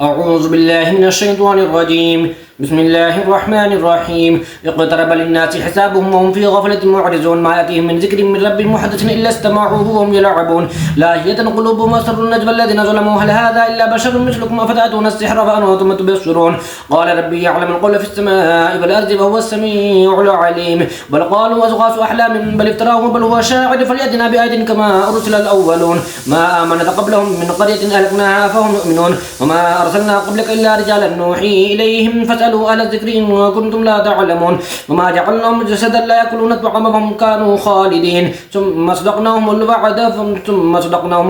أعوذ بالله من الشيطان الرجيم. بسم الله الرحمن الرحيم. اقترب للناس حسابهم وهم في غفلة معرضون ما يأتيهم من ذكر من رب محدث إلا استمعوه وهم يلعبون لاهية قلوبهم وأسروا النجوى الذين ظلموا هل هذا إلا بشر مثلكم أفتأتون السحر فأنتم تبصرون قال ربي يعلم القول في السماء والأرض وهو السميع العليم بل قالوا أضغاث أحلام بل افتراه بل هو شاعر فليأتنا بآية كما أرسل الأولون ما آمنت قبلهم من قرية أهلكناها فهم يؤمنون وما أرسلنا قبلك إلا رجالا نوحي إليهم فاسألوا أهل الذكر إن كنتم لا تعلمون وما جعلناهم جسدا لا يأكلون الطعام وهم كانوا خالدين ثم صدقناهم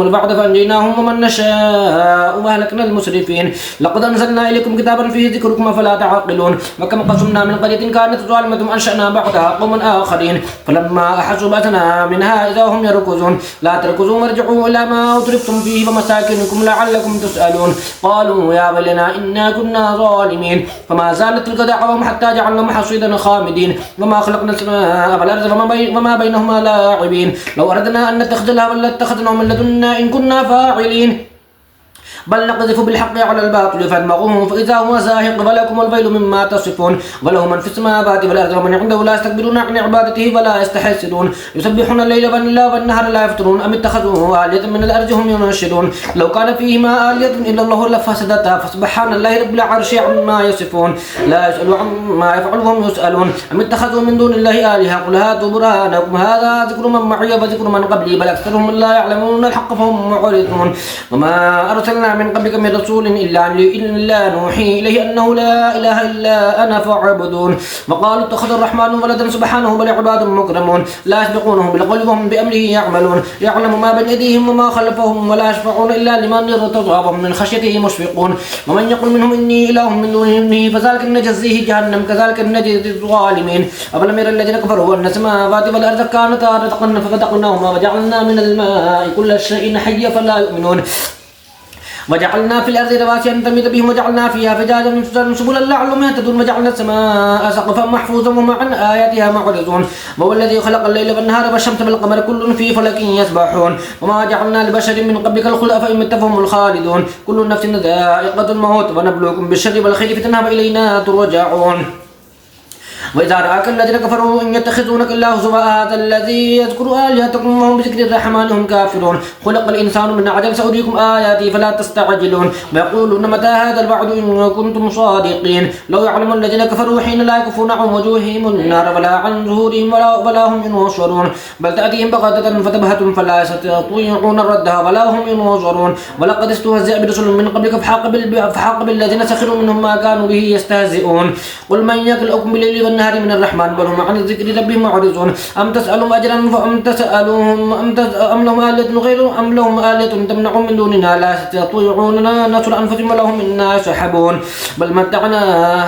الوعد فأنجيناهم ومن نشاء وأهلكنا المسرفين لقد أنزلنا إليكم كتابا فيه ذكركم فلا تعقلون وكم قسمنا من قرية كانت ظالمة أنشأنا بعدها قوما آخرين فلما أحسوا بأسنا منها إذا هم يركضون لا تركضوا وارجعوا إلى ما أترفتم فيه ومساكنكم لعلكم تسألون قالوا يا ويلنا إنا كنا ظالمين فما زالت تلك دعواهم حتى جعلناهم حصيدا خامدين وما خلقنا السماء والأرض وما بينهما لاعبين لو أردنا أن نتخذ لهوا لاتخذناه من لدنا إن كنا فاعلين بل نقذف بالحق على الباطل فادمغوه فإذا هو زاهق فلكم الويل مما تصفون وله من في السماوات والأرض ومن عنده لا يستكبرون عن عبادته ولا يستحسرون يسبحون الليل والنهار لا يفترون أم اتخذوا آلية من الأرض هم ينشرون لو كان فيهما آلية إلا الله لفسدتا فسبحان الله رب العرش عما يصفون لا يسأل عما يفعل وهم يسألون أم اتخذوا من دون الله آلهة قل هاتوا برهانكم هذا ذكر من معي وذكر من قبلي بل أكثرهم لا يعلمون الحق فهم معرضون وما أرسلنا من قبلك من رسول إلا نوحي إليه أنه لا إله إلا أنا فاعبدون وقالوا اتخذ الرحمن ولدا سبحانه بل عباد مكرمون لا يسبقونه بالقول وهم بأمره يعملون يعلم ما بين أيديهم وما خلفهم ولا يشفعون إلا لمن ارتضى وهم من خشيته مشفقون ومن يقل منهم إني إله من دونه فذلك نجزيه جهنم كذلك نجزي الظالمين أفلم ير الذين كفروا أن السماوات والأرض كانتا رتقا ففتقناهما وجعلنا من الماء كل شيء حي فلا يؤمنون وجعلنا في الأرض رواسي أن تميد بهم وجعلنا فيها فجاجا سبلا لعلهم يهتدون وجعلنا السماء سقفا محفوظا وهم عن آياتها معرضون وهو الذي خلق الليل والنهار والشمس والقمر كل في فلك يسبحون وما جعلنا لبشر من قبلك الخلد أفإن مت فهم الخالدون كل نفس ذائقة الموت ونبلوكم بالشر والخير فتنة وإلينا ترجعون وإذا رآك الذين كفروا إن يتخذونك الله هزوا هذا الذي يذكر آلهتكم وهم بذكر الرحمن هم كافرون خلق الإنسان من عجل سأريكم آياتي فلا تستعجلون ويقولون متى هذا الوعد إن كنتم صادقين لو يعلم الذين كفروا حين لا يكفون عن وجوههم النار ولا عن ظهورهم ولا هم ينصرون بل تأتيهم بغتة فتبهتهم فلا يستطيعون ردها ولا هم ينصرون ولقد استهزئ برسل من قبلك فحاق بالذين سخروا منهم ما كانوا به يستهزئون قل من يكلؤكم بالليل والنهار من الرحمن بل هم عن الذكر ربهم معرضون أم تسألهم أجرا فأم تسألهم أم لهم آلية غير أم لهم آلية تمنعهم من دوننا لا يستطيعون نصر أنفسهم ولا هم منا يسحبون بل متعنا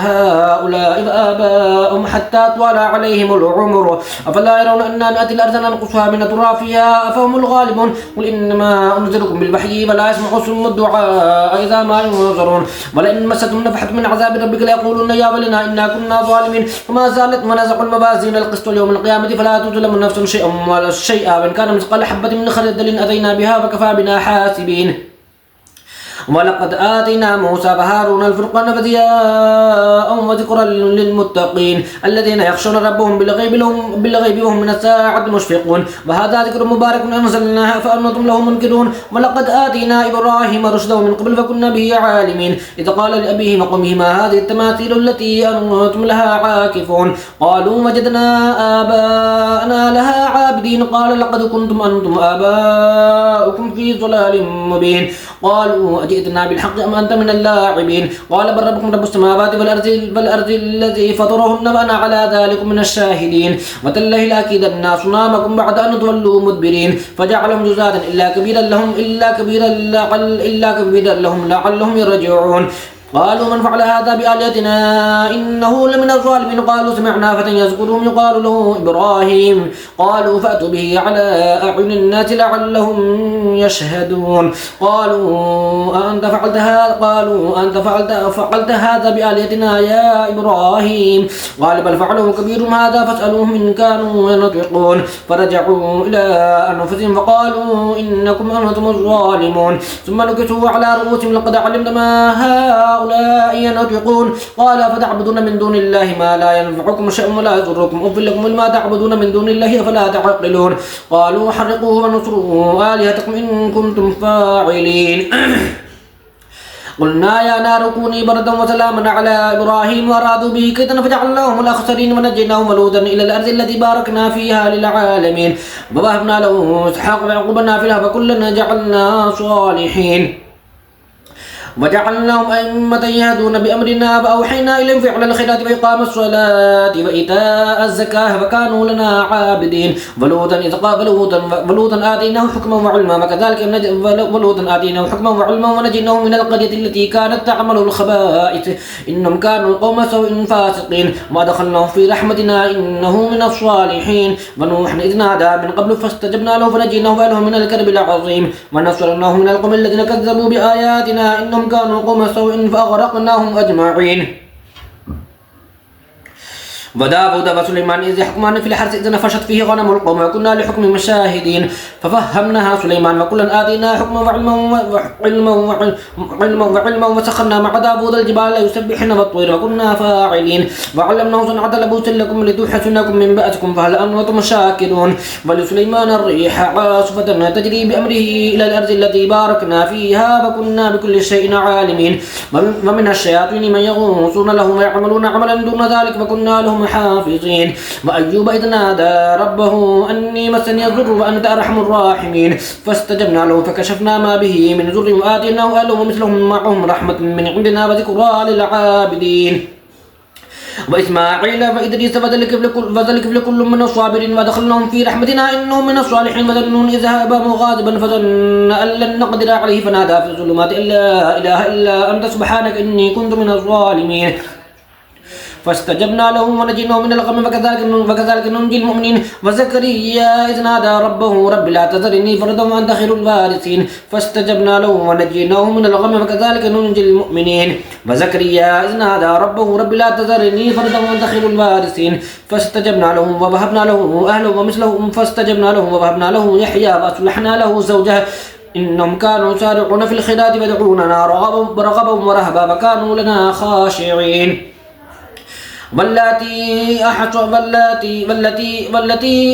هؤلاء وآباءهم حتى طال عليهم العمر أفلا يرون أننا نأتي الأرض ننقصها من أطرافها أفهم الغالبون قل إنما أنذركم بالوحي ولا يسمع صم الدعاء إذا ما ينذرون ولئن مستهم نفحة من عذاب ربك ليقولون يا ويلنا إنا كنا ظالمين وما زالت منازع الموازين القسط يوم القيامة فلا تظلم نفس شيئا ولا شيئا وإن كان مثقال حبة من خردل أتينا بها وكفى بنا حاسبين ولقد آتينا موسى وهارون الفرقان وضياء وذكرا للمتقين الذين يخشون ربهم بالغيب وهم من الساعة مشفقون وهذا ذكر مبارك أنزلناه فأنتم له منكرون ولقد آتينا إبراهيم رشده من قبل فكنا به عالمين إذ قال لأبيه وقومه ما هذه التماثيل التي أنتم لها عاكفون قالوا وجدنا آباءنا لها عابدين قال لقد كنتم أنتم آباؤكم في ضلال مبين قالوا أجئتنا بالحق أم أنت من اللاعبين قال بل ربكم رب السماوات والأرض الذي فطرهن وأنا على ذلك من الشاهدين وتالله لأكيدن أصنامكم بعد أن تولوا مدبرين فجعلهم جزادا إلا كبيرا لهم لعلهم يرجعون قالوا من فعل هذا بآلهتنا إنه لمن الظالمين قالوا سمعنا فتى يذكرهم يقال له إبراهيم قالوا فأتوا به على أعين الناس لعلهم يشهدون قالوا أنت فعلت هذا بآلهتنا يا إبراهيم قال بل فعله كبيرهم هذا فاسألوهم إن كانوا ينطقون فرجعوا إلى أنفسهم فقالوا إنكم أنتم الظالمون ثم نكسوا على رؤوسهم لقد علمت ما هؤلاء ينطقون قال فتعبدون من دون الله ما لا ينفعكم شيئا ولا يضركم أفل لكم لما تعبدون من دون الله فلا تعقلون قالوا حرقوه ونصروا آلهتكم إن كنتم فاعلين قلنا يا نار كوني بردا وسلاما على إبراهيم وأرادوا به كيدا فجعلناهم الأخسرين ونجيناهم ولوطا إلى الأرض التي باركنا فيها للعالمين ووهبنا له إسحاق ويعقوب نافلة فكلا جعلنا صالحين وجعلناهم أئمة يهدون بأمرنا فأوحينا إليهم فعل الخيرات وإقام الصلاة وإيتاء الزكاة وكانوا لنا عابدين ولوطا آتيناه حكما وعلما ونجيناه من القرية التي كانت تعمل الخبائث إنهم كانوا قوم سوء فاسقين وأدخلناه في رحمتنا إنه من الصالحين ونوحا إذ نادى من قبل فاستجبنا له فنجيناه وأهله من الكرب العظيم ونصرناه من القوم الذين كذبوا بآياتنا إنهم كانوا قوم سوء فأغرقناهم أجمعين وداود وسليمان إذ يحكمان في الحرث إذ نفشت فيه غنم القوم وكنا لحكم مشاهدين ففهمناها سليمان وكلا آتينا حكما وعلما وسخرنا مع داود الجبال يسبحن والطير وكنا فاعلين وعلمناه صنعة لبوس لكم لتحسنكم من بأسكم فهل أنتم شاكرون ولسليمان الريح عاصفة تجري بأمره إلى الأرض التي باركنا فيها وكنا بكل شيء عالمين ومن الشياطين من يغوصون له ويعملون عملا دون ذلك وكنا لهم حافظين وأيوب إذ نادى ربه أني مسني الضر وأنت أرحم الراحمين فاستجبنا له فكشفنا ما به من ضر وآتيناه أهله ومثلهم معهم رحمة من عندنا وذكرى للعابدين وإسماعيل وإدريس وذلك كل من الصابرين ودخلناهم في رحمتنا إنهم من الصالحين وذنون إذ ذهب مغاضبا فظن أن لن نقدر عليه فنادى في الظلمات أن لا إله إلا أنت سبحانك إني كنت من الظالمين فاستجبنا له ونجيناه من الغم وكذلك ننجي المؤمنين وزكريا إذ نادى ربه رب لا تذرني فردا وأنت خير الوارثين فاستجبنا له ونجيناه من الغم وكذلك ننجي المؤمنين وزكريا إذ نادى ربه رب لا تذرني فردا وأنت خير الوارثين فاستجبنا له ووهبنا له أهله ومثلهم فاستجبنا له ووهبنا له يحيى وأصلحنا له زوجه إنهم كانوا يسارعون في الخيرات ويدعوننا رغبا ورهبا وكانوا لنا خاشعين والتي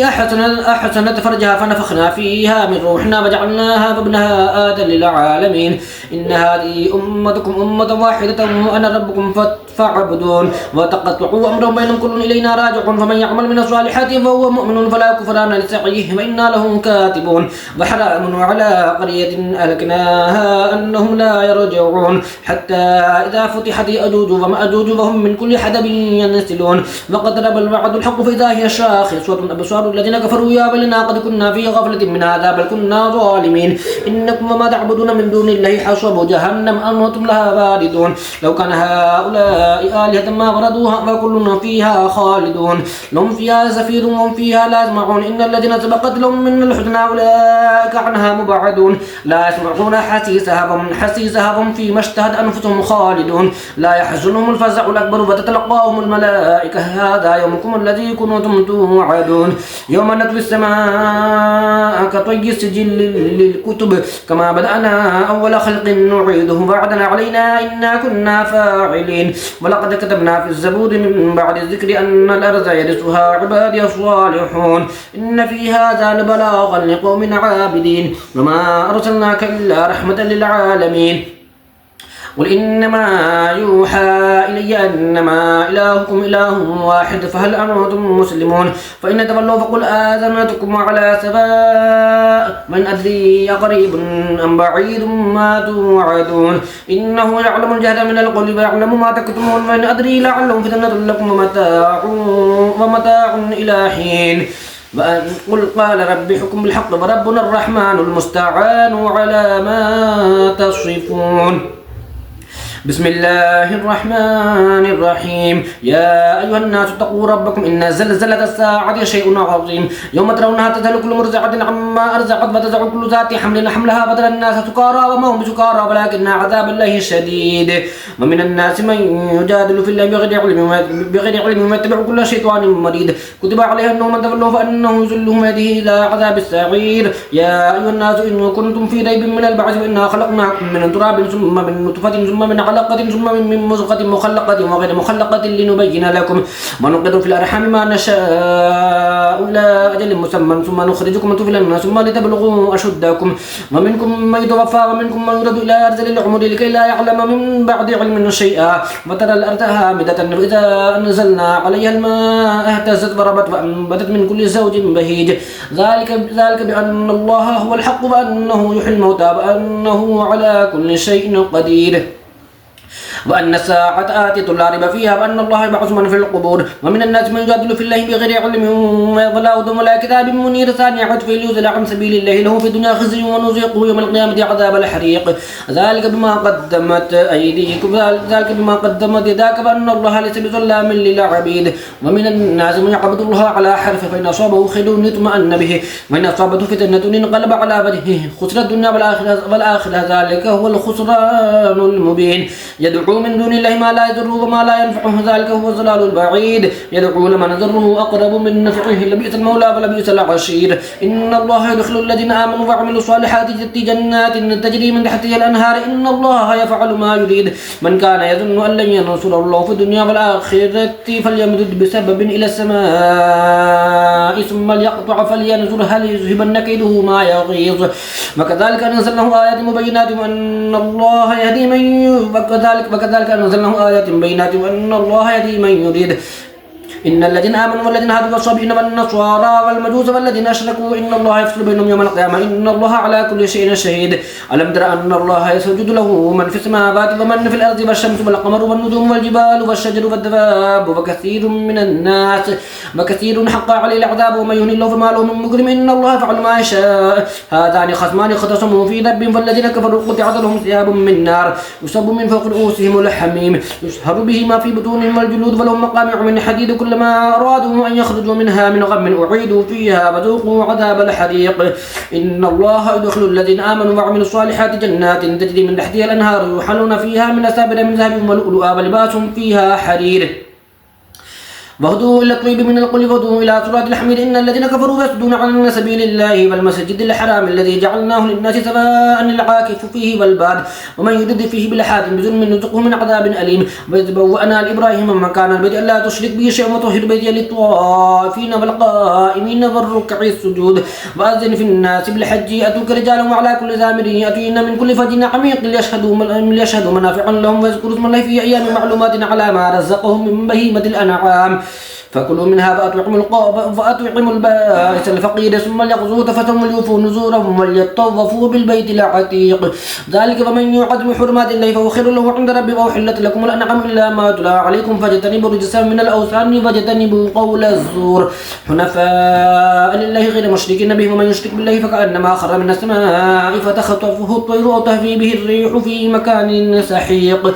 أحسنت فرجها فنفخنا فيها من روحنا وجعلناها وابنها آية للعالمين إن هذه أمتكم أمة واحدة وأنا ربكم فاعبدون وتقطعوا أمرهم بينهم كل إلينا راجعون فمن يعمل من الصالحات فهو مؤمن فلا كفران لسعيه وإنا له كاتبون وحرام على قرية أهلكناها أنهم لا يرجعون حتى إذا فتحت يأجوج ومأجوج وهم من كل حدب ينسلون وقترب الوعد الحق فإذا هي شاخصة أبصار الذين كفروا يا ويلنا قد كنا في غفلة من هذا بل كنا ظالمين إنكم وما تعبدون من دون الله حصب جهنم أنتم لها واردون لو كان هؤلاء آلهة ما وردوها وكلنا فيها خالدون لهم فيها زفير وهم فيها لا يسمعون إن الذين سبقت لهم من الحسنى أولئك عنها مبعدون لا يسمعون حسيسها وهم فيما اشتهت أنفسهم خالدون لا يحزنهم الفزع الأكبر وتتلقاهم الملائكة هذا يومكم الذي كنتم توعدون يوم نطوي السماء كطي السجل للكتب كما بدأنا أول خلق نعيده وعدا علينا إنا كنا فاعلين ولقد كتبنا في الزبور من بعد الذكر أن الأرض يرثها عبادي الصالحون إن في هذا لبلاغا لقوم عابدين وما أرسلناك إلا رحمة للعالمين قل إنما يوحى إلي أنما إلهكم إله واحد فهل أنتم مسلمون فإن تولوا فقل آذنتكم على سواء من أدري أقريب أم بعيد ما توعدون إنه يعلم الجهد من القول ويعلم ما تكتمون وإن أدري لعلهم فتنة لكم ومتاع إلى حين قل قال ربي حكم بالحق وربنا الرحمن المستعان على ما تصفون بسم الله الرحمن الرحيم يا أيها الناس اتقوا ربكم إن زلزلة الساعة شيء عظيم يوم ترونها تذهل كل مرضعة عما أرضعت وتضع كل ذات حمل حملها فترى الناس سكارى وما هم بسكارى ولكن عذاب الله شديد ومن الناس من يجادل في الله بغير علم ويتبع كل شيطان مريد كتب عليه أنه من تولوا فأنه يذله يهده إلى عذاب السعير يا أيها الناس إن كنتم في ريب من البعث فإنا خلقناكم من تراب ثم من نطفة ثم من علقة ثم من مضغة مخلقة وغير مخلقة لنبين لكم ونقر في الأرحام ما نشاء إلى أجل مسمى ثم نخرجكم طفلا ثم لتبلغوا أشدكم ومنكم من يتوفى ومنكم من يرد إلى أرذل العمر لكي لا يعلم من بعد علم شيئا وترى الأرض هامدة فإذا أنزلنا عليها الماء اهتزت وربت وأنبتت من كل زوج بهيج ذلك بأن الله هو الحق وأنه يحيي الموتى وأنه على كل شيء قدير وأن الساعة آتية لا ريب فيها وأن الله يبعث من في القبور ومن الناس من يجادل في الله بغير علم ولا هدى ولا كتاب منير ثاني عطف ليضل عن سبيل الله له في الدنيا خزي ونذيقه يوم القيامة عذاب الحريق ذلك بما قدمت أيديكم ذلك بما قدمت يداك وأن الله ليس بظلام للعبيد ومن الناس من يعبد الله على حرف فإن أصابه خير اطمأن به وإن أصابته فتنة انقلب على وجهه خسر الدنيا والآخرة ذلك هو الخسران المبين يدعو من دون الله ما لا يضره وما لا ينفعه ذلك هو الضلال البعيد يدعو لمن ضره أقرب من نفعه لبئس المولى ولبئس العشير إن الله يدخل الذين آمنوا وعملوا الصالحات جنات تجري من تحتها الأنهار إن الله يفعل ما يريد من كان يظن أن لن ينصر الله في الدنيا والآخرة فليمدد بسبب إلى السماء ثم ليقطع فلينظر هل يذهبن كيده ما يغيظ وكذلك أنزلناه آيات مبينات وأن الله يهدي من وكذلك أنزلناه آيات بينات وأن الله يهدي من يريد إن الذين آمنوا والذين هادوا والصابئين والنصارى والمجوس والذين أشركوا إن الله يفصل بينهم يوم القيامة إن الله على كل شيء شهيد ألم تر أن الله يسجد له من في السماوات ومن في الأرض والشمس والقمر والنجوم والجبال والشجر والدواب وكثير من الناس وكثير حق عليه العذاب ومن يهن الله فما له من مكرم إن الله يفعل ما يشاء هذان خصمان اختصموا في ربهم فالذين كفروا قطعت لهم ثياب من نار يصب من فوق رؤوسهم الحميم يسهر به ما في بطونهم والجلود ولهم مقامع من حديد كلما أرادوا أن يخرجوا منها من غم أعيدوا فيها وذوقوا عذاب الحريق إن الله يدخل الذين آمنوا وعملوا الصالحات جنات تجري من تحتها الأنهار يحلون فيها من أسابر من ذهب ولؤلؤا ولباسهم فيها حرير وهدوا إلى الطيب من القل وهدوا إلى صراط الحميد إن الذين كفروا يصدون عن سبيل الله والمسجد الحرام الذي جعلناه للناس سواء العاكف فيه والباد ومن يرد فيه بلحاد بظلم نذقه من عذاب أليم وإذ بوأنا لإبراهيم مكان البيت ألا تشرك به شيئا وطهر بيتي للطوافين والقائمين والركع السجود وأذن في الناس بالحج يأتوك رجالا وعلى كل ضامر يأتين من كل فج عميق ليشهدوا منافع لهم ويذكروا اسم الله في أيام معلومات على ما رزقهم من بهيمة الأنعام فكلوا منها فأطعموا البائس الفقير ثم ليقضوا تفتهم وليوفوا نذورهم وليطوفوا بالبيت العتيق ذلك ومن يعظم حرمات الله فهو خير له عند ربه وأحلت لكم الأنعام إلا ما تتلى عليكم فاجتنبوا الرجس من الأوثان واجتنبوا قول الزور حنفاء لله غير مشركين به ومن يشرك بالله فكأنما خر من السماء فتخطفه الطير أو تهوي به الريح في مكان سحيق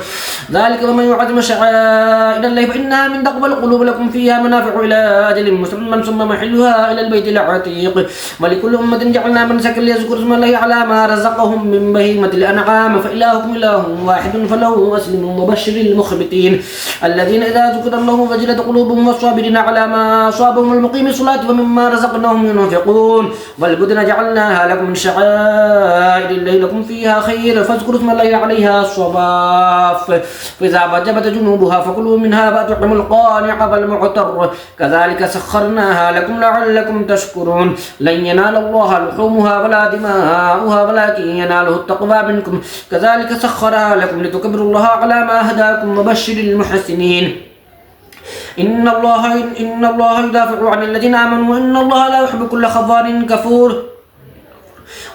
ذلك ومن يعظم شعائر الله فإنها من تقوى القلوب لكم فيها منافع إلى أجل مسمى ثم محلها إلى البيت العتيق ولكل أمة جعلنا منسكا ليذكروا اسم الله على ما رزقهم من بهيمة الأنعام فإلهكم إله واحد فله أسلموا وبشر المخبتين الذين إذا ذكر الله وجلت قلوبهم والصابرين على ما أصابهم المقيم الصلاة ومما رزقناهم ينفقون والبدن جعلناها لكم من شعائر الله لكم فيها خير فاذكروا اسم الله عليها الصواف فإذا وجبت جنوبها فكلوا منها وأطعموا القانع والمعتر كذلك سخرناها لكم لعلكم تشكرون لن ينال الله لحومها ولا دماؤها ولكن يناله التقوى منكم كذلك سخرها لكم لتكبروا الله على ما هداكم وبشر المحسنين إن الله يدافع عن الذين آمنوا وإن الله لا يحب كل خضار كفور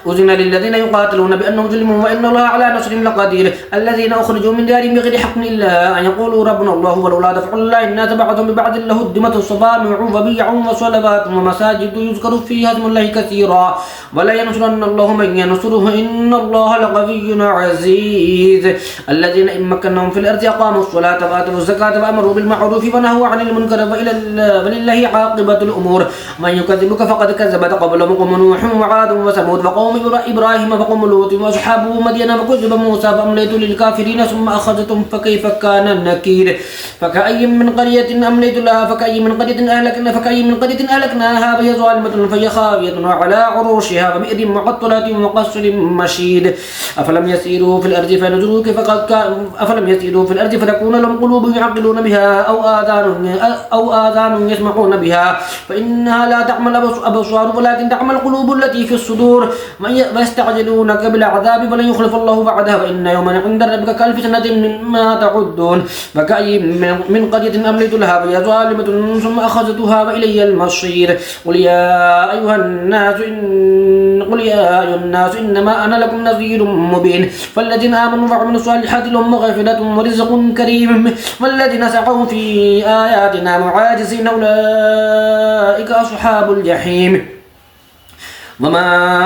أذن للذين يقاتلون بأنهم ظلموا وإن الله على نصرهم لقدير الذين أخرجوا من ديارهم بغير حق إلا أن يقولوا ربنا الله ولولا دفع الله الناس بعضهم ببعض لهدمت الصوامع وبيع وصلوات ومساجد يذكر فيها اسم الله كثيرا ولا ينصرن الله من ينصره إن الله لقوي عزيز الذين إن مكنهم في الأرض أقاموا الصلاة وآتوا الزكاة وأمروا بالمعروف ونهوا عن المنكر ولله عاقبة الأمور من يكذبك فقد كذبت قبلهم قوم نوح وعاد وثمود وقوم إبراهيم وقوم لوط وأصحاب مدين وكذب موسى فأمليت للكافرين ثم أخذتهم فكيف كان النكير فكأي من قرية أمليت لها فكأي من قرية أهلكناها وهي ظالمة فهي خاوية على عروشها وبئر معطلة وقصر مشيد أفلم يسيروا في الأرض فتكون لهم قلوب يعقلون بها أو آذان يسمعون بها فإنها لا تعمل أبصار ولكن تعمل القلوب التي في الصدور ويستعجلونك بالعذاب فلن يخلف الله وعده وإن يوما عند ربك كألف سنة مما تعدون فكأي من قرية أمليت لها وهي ظالمة ثم أخذتها وإلي المصير قل يا أيها الناس إنما أنا لكم نذير مبين فالذين آمنوا وعملوا الصالحات لهم مغفرة ورزق كريم والذين سعوا في آياتنا معاجزين أولئك أصحاب الجحيم وما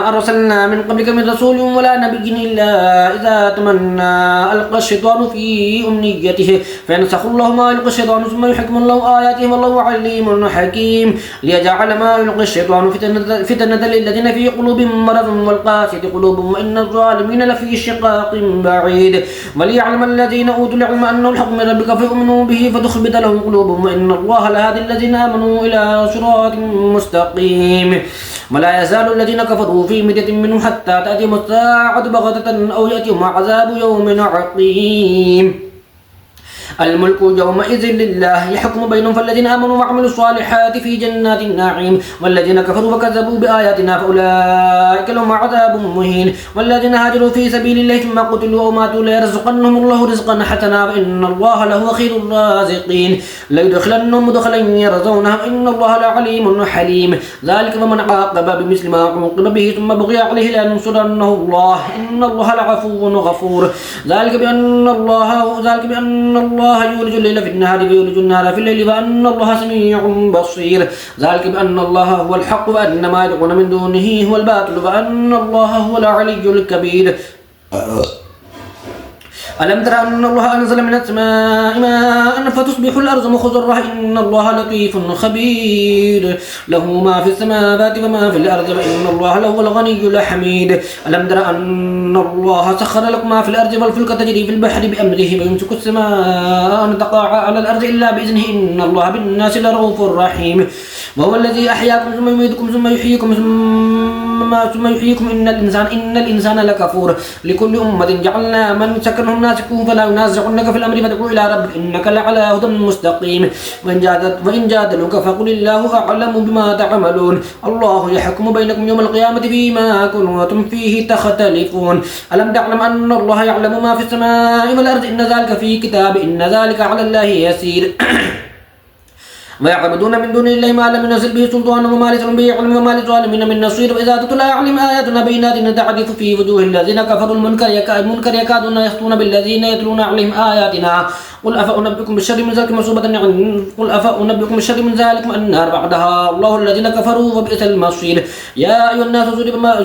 أرسلنا من قبلك من رسول ولا نبي إلا إذا تمنى ألقى الشيطان في أمنيته فينسخ الله ما يلقى الشيطان ثم يحكم الله آياته والله عليم حكيم ليجعل ما يلقى الشيطان فتنة للذين في قلوبهم مرض والقاسية قلوبهم وإن الظالمين لفي شقاق بعيد وليعلم الذين أوتوا العلم أنه الحق من ربك فيؤمنوا به فتخبت لهم قلوبهم وإن الله لهادي الذين آمنوا إلى صراط مستقيم ولا يزال الذين كفروا في مرية منه حتى تأتيهم الساعة بغتة أو يأتيهم عذاب يوم عقيم الملك يومئذ لله يحكم بينهم فالذين آمنوا وعملوا الصالحات في جنات النعيم والذين كفروا وكذبوا بآياتنا فأولئك لهم عذاب مهين والذين هاجروا في سبيل الله ثم قتلوا أو ماتوا ليرزقنهم الله رزقا حسنا وإن الله لهو خير الرازقين ليدخلنهم مدخلا يرضونه إن الله لعليم حليم ذلك ومن عاقب بمثل ما عوقب به ثم بغي عليه لينصرنه الله إن الله لعفو غفور ذلك بأن الله يولج الليل في النهار ويولج النهار في الليل وأن الله سميع بصير ذلك بأن الله هو الحق وأن ما يدعون من دونه هو الباطل وأن الله هو العلي الكبير ألم تر أن الله أنزل من السماء ماء فتصبح الأرض مخضرة إن الله لطيف خبير له ما في السماوات وما في الأرض وإن الله له الغني الحميد ألم تر أن الله سخر لكم ما في الأرض والفلك تجري في البحر بأمره ويمسك السماء أن تقع على الأرض إلا بإذنه إن الله بالناس لرؤوف رحيم وهو الذي أحياكم ثم يميتكم ثم يحييكم إن الإنسان لكفور لكل أمة جعلنا من سكنهم ناسكوه فلا ينازعنك في الأمر فادعوا إلى ربك إنك لعلى هدى مستقيم وإن جادلوك فقل الله أعلم بما تعملون الله يحكم بينكم يوم القيامة فيما كنتم فيه تختلفون ألم تعلم أن الله يعلم ما في السماء والأرض إن ذلك في كتاب إن ذلك على الله يسير ويعبدون من دون الله ما لم ينزل به سلطان وما ليس به علم وما للظالمين من نصير وإذا تتلى عليهم آياتنا بينات تعرف في وجوه الذين كفروا المنكر يكادون يسطون بالذين يتلون عليهم آياتنا قل أفأنبئكم بالشر من ذلك النار بعدها الله الذين كفروا وبئس المصير يا أيها الناس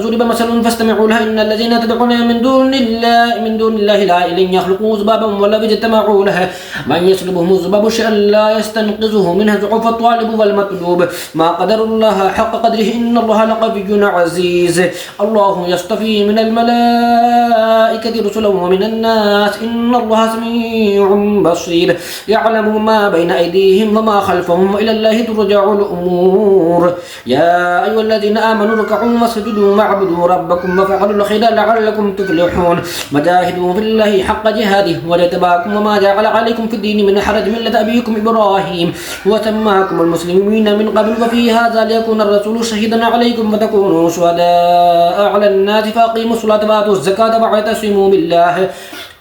ضرب مثل فاستمعوا لها إن الذين تدعون من دون الله لا إن يخلقوا ذبابا ولا اجتمعوا لها من يسلبهم الذباب شيئا لا يستنقذه منه ضعف الطالب والمطلوب ما قدر الله حق قدره إن الله لقوي عزيز الله يصطفي من الملائكة رسلا ومن الناس إن الله سميع بصير يعلم ما بين أيديهم وما خلفهم وإلى الله ترجع الأمور يا أيها الذين آمنوا اركعوا واسجدوا واعبدوا ربكم وافعلوا الخير لعلكم تفلحون وجاهدوا في الله حق جهاده واجتباكم وما جعل عليكم في الدين من حرج ملة أبيكم إبراهيم وسماكم المسلمين من قبل وفي هذا ليكون الرسول شهيدا عليكم وتكونوا شهداء على الناس فأقيموا الصلاة وآتوا الزكاة واعتصموا بالله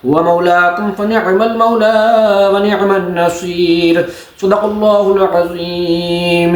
ومولاكم فنعم المولى ونعم النصير صدق الله العظيم.